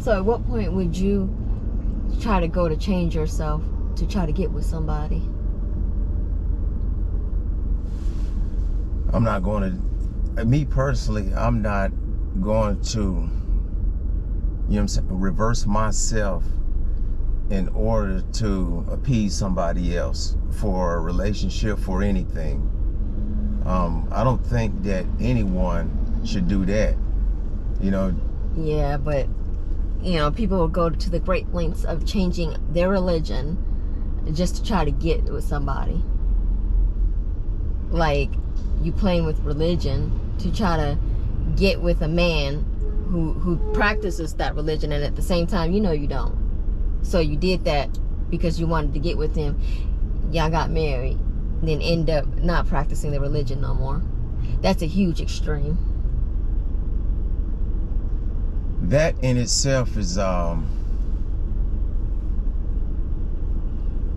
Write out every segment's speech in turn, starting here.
So at what point would you try to go to change yourself to try to get with somebody? I'm not going to, me personally, I'm not going to, you know what I'm saying, reverse myself in order to appease somebody else for a relationship, for anything. I don't think that anyone should do that, you know. Yeah, but, you know, people will go to the great lengths of changing their religion just to try to get with somebody. Like, you playing with religion to try to get with a man who practices that religion, and at the same time, you know you don't. So you did that because you wanted to get with him. Y'all got married, then end up not practicing the religion no more. That's a huge extreme. That in itself is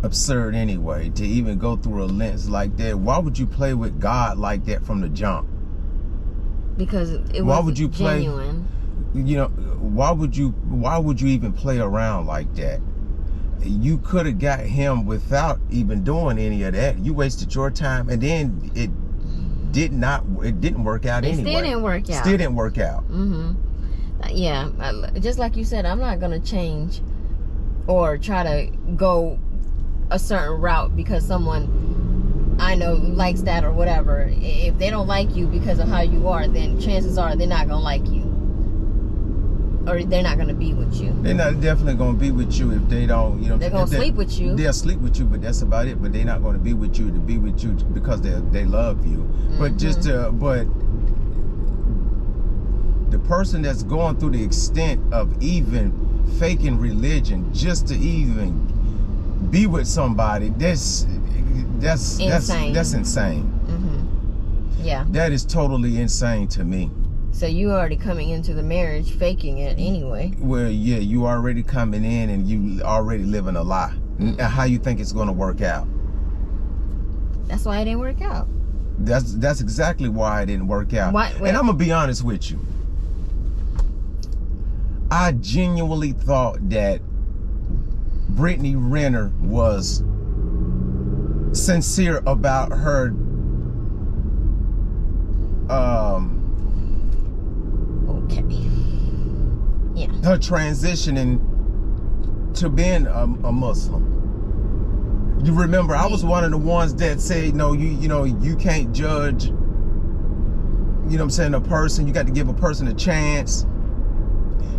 absurd anyway, to even go through a lens like that. Why would you play with God like that from the jump? Because it Why was would you play, genuine. you know, why would you even play around like that? You could have got him without even doing any of that. You wasted your time, and then it didn't work out anyway. Still didn't work out. Still didn't work out. Yeah, just like you said, I'm not gonna change or try to go a certain route because someone I know likes that or whatever. If they don't like you because of how you are, then chances are they're not gonna like you, or they're not gonna be with you. They're not definitely gonna be with you if they don't, you know. They're gonna sleep with you. They'll sleep with you, but that's about it. But they're not gonna be with you because they love you. But but the person that's going through the extent of even faking religion just to even be with somebody, that's insane. That's insane. Yeah. That is totally insane to me. So you already coming into the marriage faking it anyway. Well, yeah, you already coming in and you already living a lie. How you think it's going to work out? That's why it didn't work out. That's exactly why it didn't work out. And I'm gonna be honest with you. I genuinely thought that Brittany Renner was sincere about her her transitioning to being a Muslim. You remember, I was one of the ones that said, no, you can't judge, you know what I'm saying, a person. You got to give a person a chance.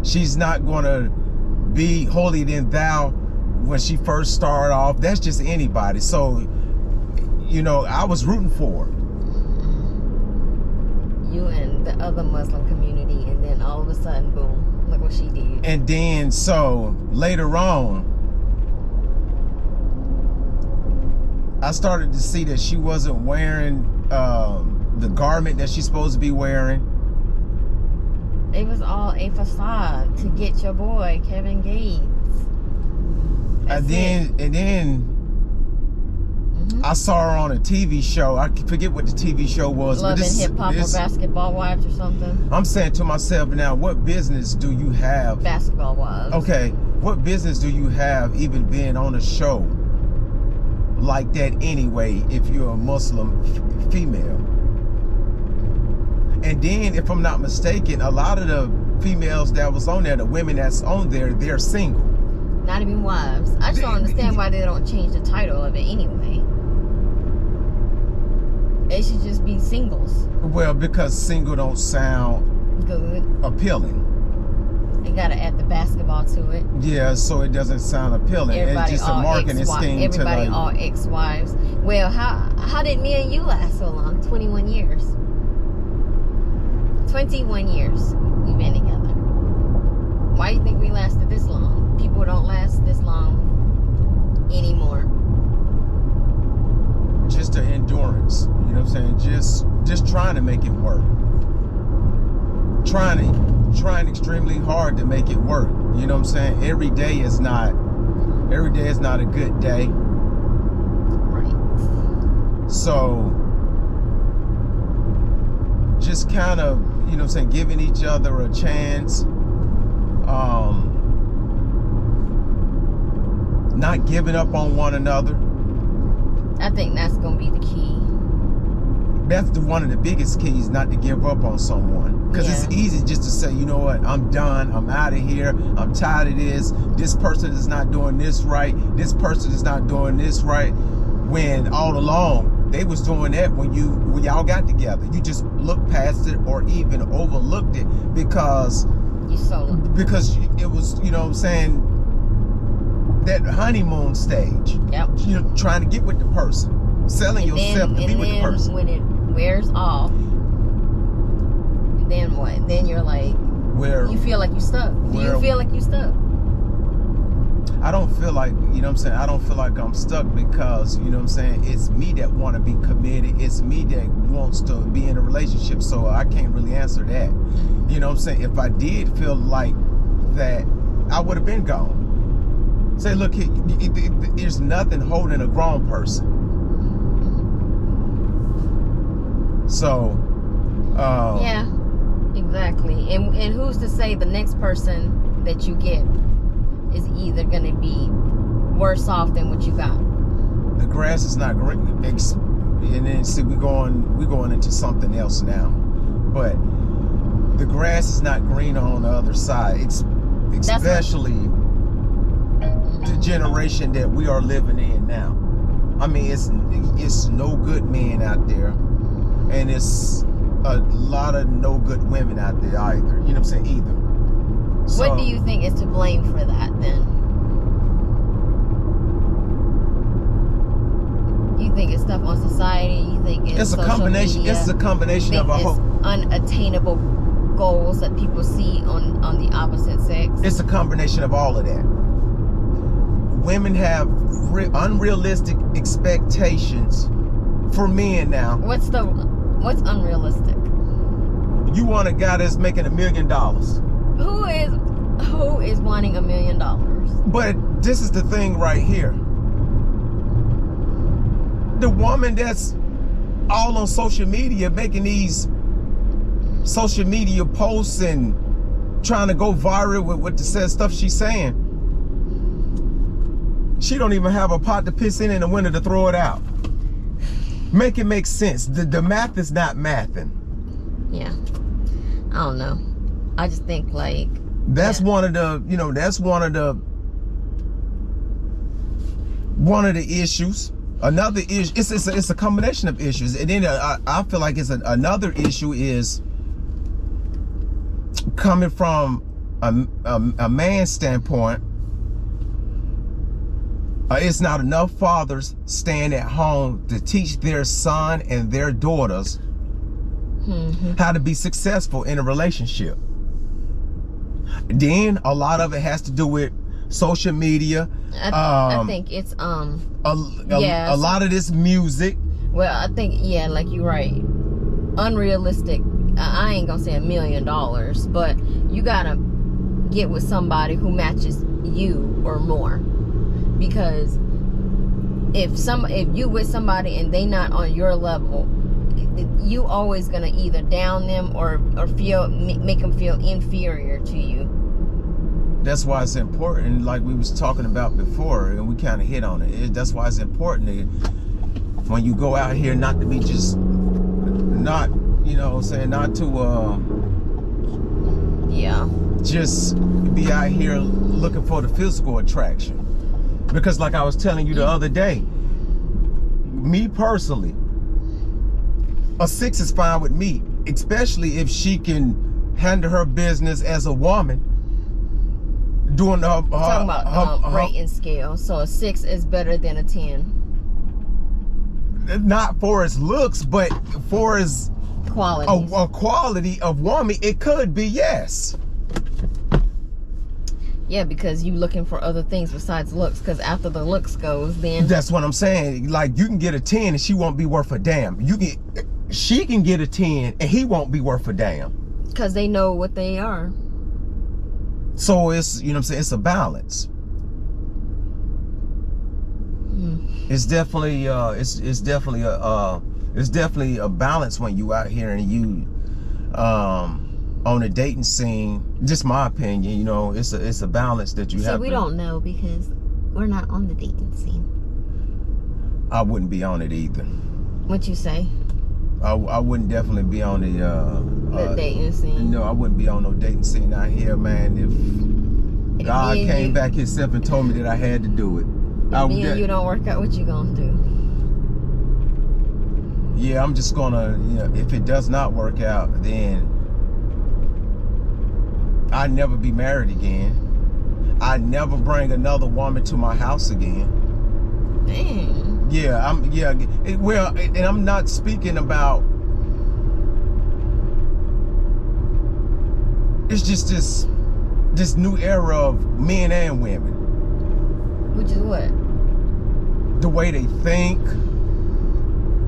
She's not going to be holier than thou when she first started off. That's just anybody. So, you know, I was rooting for her. You and the other Muslim community, and then all of a sudden, boom, look what she did. And then, so, later on, I started to see that she wasn't wearing the garment that she's supposed to be wearing. It was all a facade to get your boy, Kevin Gates. And then I saw her on a TV show. I forget what the TV show was. Love and Hip Hop or Basketball Wives or something. I'm saying to myself now, what business do you have? Basketball Wives. Okay, what business do you have even being on a show like that anyway if you're a Muslim female? And then, if I'm not mistaken, a lot of the females that was on there, the women that's on there, they're single. Not even wives. I just don't understand why they don't change the title of it anyway. It should just be singles. Well, because single don't sound good, appealing. They gotta add the basketball to it. Yeah, so it doesn't sound appealing. Everybody, it's just a marketing scheme. Everybody, to all ex-wives. Well, how did me and you last so long? 21 years. 21 years we've been together. Why do you think we lasted this long? People don't last this long anymore. Just the endurance, you know what I'm saying? Just trying to make it work. Trying extremely hard to make it work. You know what I'm saying? Every day is not a good day. Right. So just kind of, you know what I'm saying, giving each other a chance. not giving up on one another. I think that's gonna be the key. That's one of the biggest keys, not to give up on someone. Because it's easy just to say, you know what, I'm done, I'm out of here, I'm tired of this. This person is not doing this right. This person is not doing this right. When all along they was doing that when y'all got together. You just looked past it or even overlooked it because it was, you know what I'm saying, that honeymoon stage. Yep. You're trying to get with the person, selling yourself to be with the person. When it wears off, then what? Then you're like, you feel like you stuck. Do you feel like you stuck? I don't feel like, you know what I'm saying, I don't feel like I'm stuck because, you know what I'm saying, it's me that want to be committed. It's me that wants to be in a relationship, so I can't really answer that. You know what I'm saying? If I did feel like that, I would have been gone. Say, look, there's nothing holding a grown person. So, yeah, exactly. And who's to say the next person that you get is either going to be worse off than what you got? The grass is not green. And then see, we're going into something else now. But the grass is not green on the other side. It's especially the generation that we are living in now. I mean, it's no good men out there, and it's a lot of no good women out there either. You know what I'm saying? Either. So, what do you think is to blame for that then? You think it's stuff on society? You think it's a combination? Media? It's a combination of a whole unattainable goals that people see on the opposite sex. It's a combination of all of that. Women have unrealistic expectations for men now. What's unrealistic? You want a guy that's making $1 million. Who is wanting $1 million? But this is the thing right here. The woman that's all on social media making these social media posts and trying to go viral with the said stuff she's saying, she don't even have a pot to piss in the winter to throw it out. Make it make sense. The math is not mathing. Yeah. I don't know. I just think like that's one of the, you know, that's one of the issues. Another issue, it's a combination of issues. And then I feel like it's another issue is coming from a man's standpoint. It's not enough fathers staying at home to teach their son and their daughters how to be successful in a relationship. Then a lot of it has to do with social media. I think it's a lot of this music. Well, I think like you're right. Unrealistic. I ain't gonna say $1 million, but you gotta get with somebody who matches you or more. Because if you with somebody and they not on your level, you always gonna either down them or make them feel inferior to you. That's why it's important, like we was talking about before, and we kind of hit on it. That's why it's important when you go out here not to be just not, you know, saying not to just be out here looking for the physical attraction. Because like I was telling you the other day, me personally, a 6 is fine with me, especially if she can handle her business as a woman. Doing talking about rating scale, so a 6 is better than a 10. Not for its looks, but for its quality. A quality of woman, it could be, yes. Yeah, because you looking for other things besides looks. Because after the looks goes, then that's what I'm saying. Like you can get a 10 and she won't be worth a damn. She can get a 10 and he won't be worth a damn. Because they know what they are. So it's, you know what I'm saying, it's a balance. It's definitely it's definitely a balance when you out here and you on a dating scene. Just my opinion, you know, it's a balance that you have. We don't know because We're not on the dating scene. I wouldn't be on it either. What you say? I wouldn't definitely be on The dating scene. No, I wouldn't be on no dating scene out here, man. If God me and came you- back himself and told me that I had to do it. If me and you don't work out, what you gonna do? Yeah, I'm just gonna, if it does not work out, then I'd never be married again. I'd never bring another woman to my house again. Dang. Well, and I'm not speaking about, it's just this new era of men and women. Which is what? The way they think.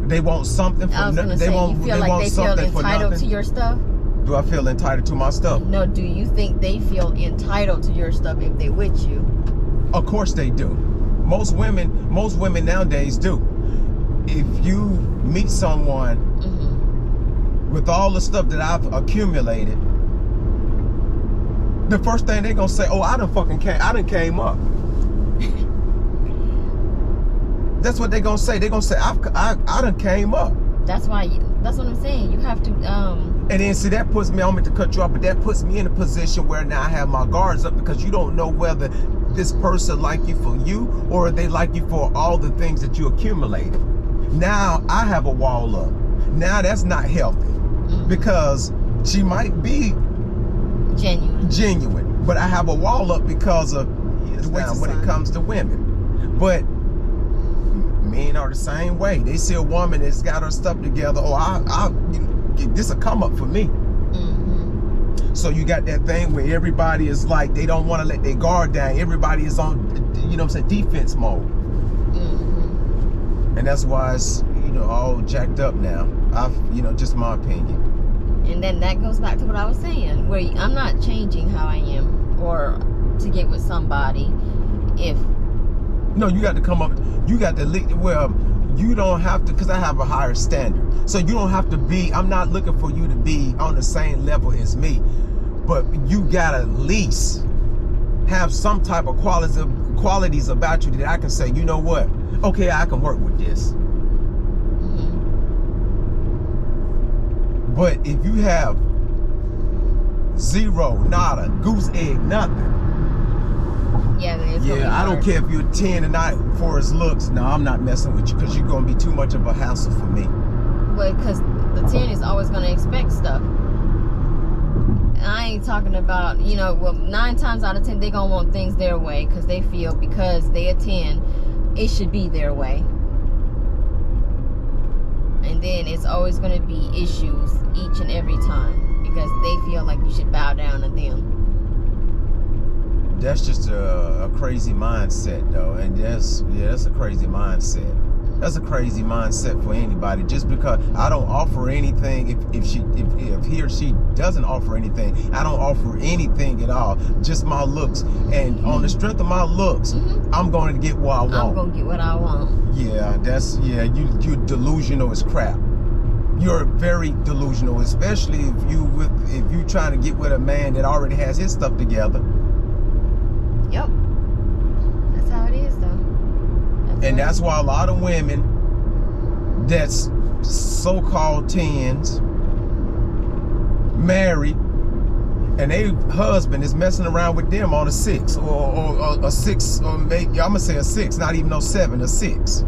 They want something I was for gonna nothing. say, They want you feel like they feel something for entitled to nothing. your stuff? Do I feel entitled to my stuff? No, do you think they feel entitled to your stuff if they with you? Of course they do. Most women nowadays do. If you meet someone Mm-hmm. with all the stuff that I've accumulated, the first thing they're gonna say, "Oh, I done came up." That's what they're gonna say. They're gonna say, I done came up. That's why. That's what I'm saying. You have to. And then see, that puts me, I don't mean to cut you off, but that puts me in a position where now I have my guards up, because you don't know whether this person like you for you or they like you for all the things that you accumulated. Now I have a wall up. Now that's not healthy, because she might be genuine, but I have a wall up because of now when it comes to women. But men are the same way. They see a woman that's got her stuff together. Oh, this will come up for me. Mm-hmm. So you got that thing where everybody is like, they don't want to let their guard down. Everybody is on, defense mode. Mm-hmm. And that's why it's, all jacked up now. Just my opinion. And then that goes back to what I was saying, where I'm not changing how I am or to get with somebody if. No, you got to come up. You got to, you don't have to, because I have a higher standard. So you don't have to be, I'm not looking for you to be on the same level as me. But you got to at least have some type of qualities about you that I can say, you know what? Okay, I can work with this. Mm-hmm. But if you have zero, nada, goose egg, nothing. Yeah, then it's gonna be I don't hard. care if you're 10 tonight for his looks. No, I'm not messing with you, because you're going to be too much of a hassle for me. Well, because the 10 is always going to expect stuff. And I ain't talking about, 9 times out of 10, they going to want things their way because they feel because they a 10, it should be their way. And then it's always going to be issues each and every time because they feel like you should bow down to them. That's just a crazy mindset, though. And that's a crazy mindset. That's a crazy mindset for anybody. Just because I don't offer anything, if he or she doesn't offer anything, I don't offer anything at all. Just my looks, and on the strength of my looks, I'm going to get what I want. I'm gonna get what I want. You're delusional as crap. You're very delusional, especially if you trying to get with a man that already has his stuff together. Yep. That's how it is, though. That's why a lot of women that's so-called 10s married, and their husband is messing around with them on a 6 or a 6, or maybe I'm gonna say a 6, not even no 7, a 6.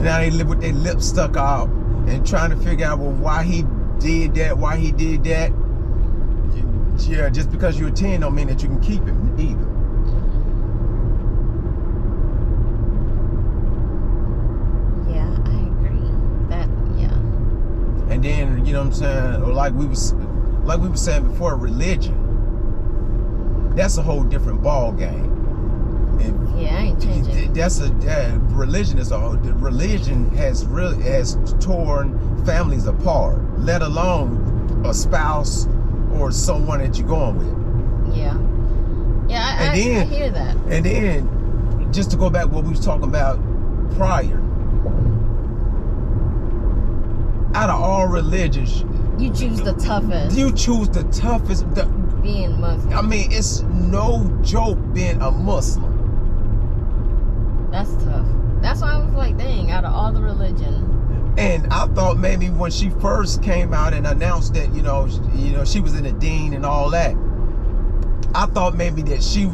Now they live with their lips stuck out and trying to figure out, well, why he did that. Yeah, just because you're a 10 don't mean that you can keep it either. Yeah, I agree. And then, you know what I'm saying, or like we were saying before, religion. That's a whole different ball game. I ain't changing. Religion has torn families apart, let alone a spouse or someone that you're going with. I hear that. And then, just to go back what we was talking about prior, out of all religions, You choose the toughest. you choose the toughest. being Muslim. I mean, it's no joke being a Muslim. That's tough. That's why I was like, dang, out of all the religion. And I thought maybe when she first came out and announced that, you know, she was in the Dean and all that, I thought maybe that she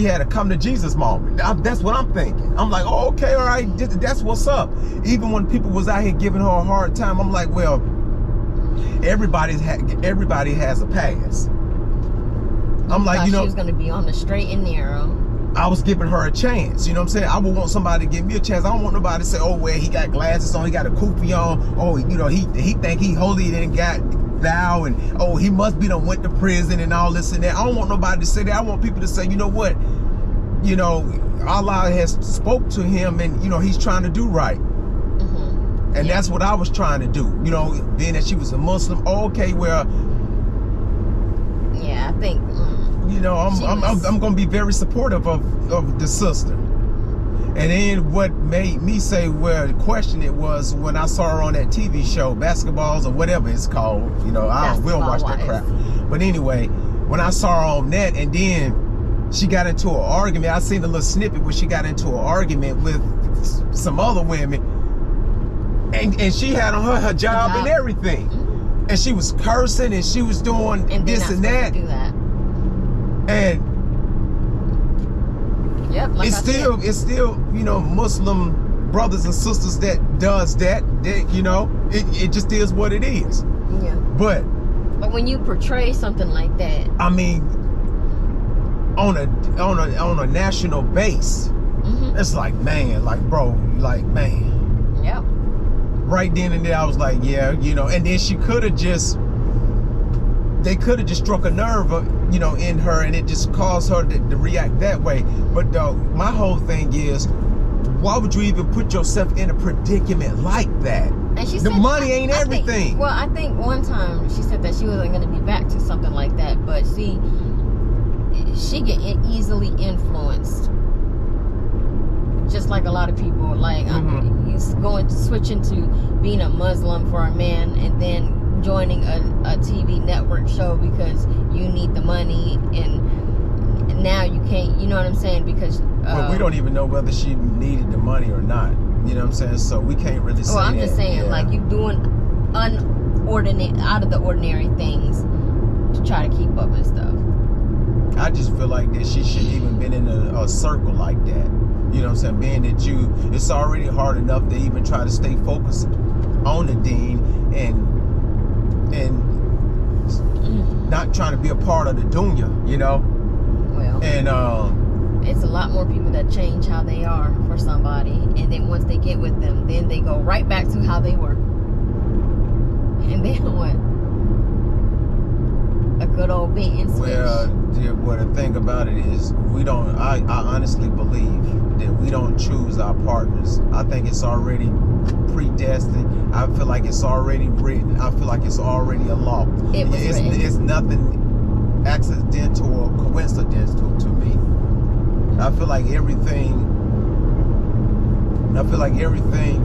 had a come to Jesus moment. That's what I'm thinking. I'm like, oh, okay, all right, that's what's up. Even when people was out here giving her a hard time, I'm like, well, everybody has a past. I'm like, you know, she was gonna be on the straight and narrow. I was giving her a chance. You know what I'm saying? I would want somebody to give me a chance. I don't want nobody to say, oh, well, he got glasses on, he got a kufi on. Oh, you know, he think he holy and got thou, and oh, he must be done went to prison and all this and that. I don't want nobody to say that. I want people to say, you know what? You know, Allah has spoke to him, and you know, he's trying to do right. Mm-hmm. And that's what I was trying to do. You know, being that she was a Muslim. Oh, okay, well, yeah, I think. You know, I'm going to be very supportive of the sister. And then what made me say, well, question it was when I saw her on that TV show, Basketballs or whatever it's called. You know, we don't watch that crap. But anyway, when I saw her on that, and then she got into an argument, I seen a little snippet where she got into an argument with some other women, and she had on her hijab and everything. Mm-hmm. And she was cursing and she was doing this and that. And yep, like it's still, you know, Muslim brothers and sisters that does that, you know, it just is what it is. Yeah. But when you portray something like that, I mean, on a national base, mm-hmm. It's like, man, like, bro, like, man. Yep. Right then and there, I was like, yeah, you know, and then they could have just struck a nerve, you know, in her, and it just caused her to react that way. But my whole thing is, why would you even put yourself in a predicament like that? And she the said, money ain't everything. I think one time she said that she wasn't going to be back to something like that, but see, she get easily influenced, just like a lot of people. Like, mm-hmm. He's switching to being a Muslim for a man, and then joining a TV network show because you need the money, and now you can't, you know what I'm saying, because well, we don't even know whether she needed the money or not, you know what I'm saying, so we can't really say. Well, I'm just saying, like, you doing out of the ordinary things to try to keep up and stuff. I just feel like that she shouldn't even been in a circle like that, you know what I'm saying, being that it's already hard enough to even try to stay focused on the Dean and not trying to be a part of the dunya, you know. Well, and it's a lot more people that change how they are for somebody, and then once they get with them, then they go right back to how they were. And then what? A good old bait and switch. Well, the thing about it is, I honestly believe that we don't choose our partners. I think it's already predestined. I feel like it's already written. I feel like it's already a law. It's nothing accidental or coincidental to me. I feel like everything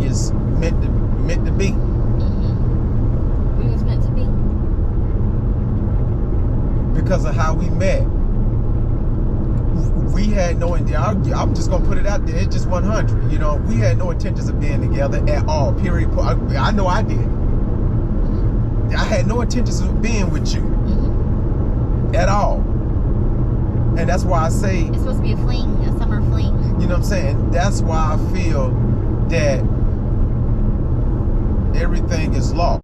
is meant to be. Mm-hmm. It was meant to be. Because of how we met. We had no idea. I'm just gonna put it out there. It's just 100. You know, we had no intentions of being together at all. Period. I know I did. I had no intentions of being with you at all. And that's why I say it's supposed to be a fling, a summer fling. You know what I'm saying? That's why I feel that everything is law.